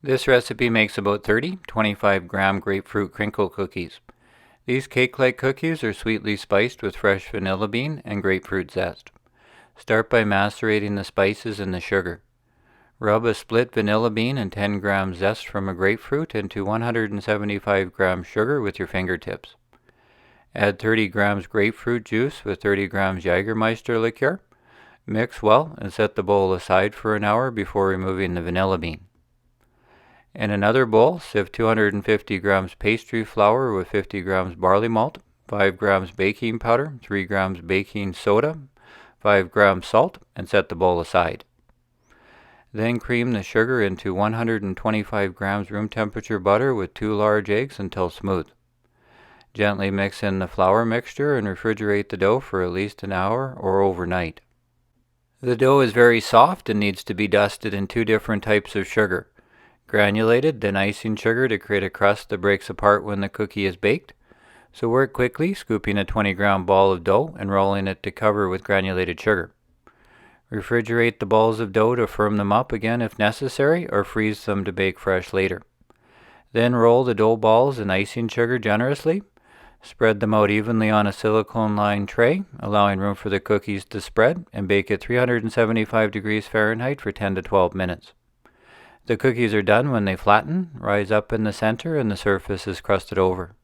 This recipe makes about 30 25-gram grapefruit crinkle cookies. These cake-like cookies are sweetly spiced with fresh vanilla bean and grapefruit zest. Start by macerating the spices in the sugar. Rub a split vanilla bean and 10 grams zest from a grapefruit into 175 grams sugar with your fingertips. Add 30 grams grapefruit juice with 30 grams Jägermeister liqueur. Mix well and set the bowl aside for an hour before removing the vanilla bean. In another bowl, sieve 250 grams pastry flour with 50 grams barley malt, 5 grams baking powder, 3 grams baking soda, 5 grams salt, and set the bowl aside. Then cream the sugar into 125 grams room temperature butter with 2 large eggs until smooth. Gently mix in the flour mixture and refrigerate the dough for at least an hour or overnight. The dough is very soft and needs to be dusted in 2 different types of sugar. Granulated, then icing sugar to create a crust that breaks apart when the cookie is baked. So work quickly, scooping a 20-gram ball of dough and rolling it to cover with granulated sugar. Refrigerate the balls of dough to firm them up again if necessary, or freeze them to bake fresh later. Then roll the dough balls in icing sugar generously. Spread them out evenly on a silicone-lined tray, allowing room for the cookies to spread, and bake at 375 degrees Fahrenheit for 10 to 12 minutes. The cookies are done when they flatten, rise up in the center, and the surface is crusted over.